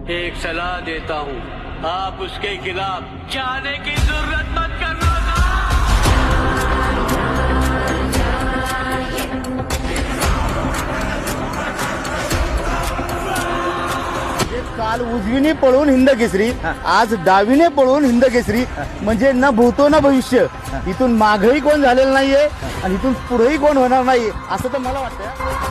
एक सलाह देता हूँ, आप उसके खिलाफ जाने की जरूरत मत करना। काल उजवीने पळून हिंद केसरी, आज डावीने पळून हिंद केसरी, म्हणजे न भूतो न भविष्य. इथून मागही कोण झालेलं नाहीये आणि इथून पुढेही कोण होणार नाही असं तर मला वाटतं.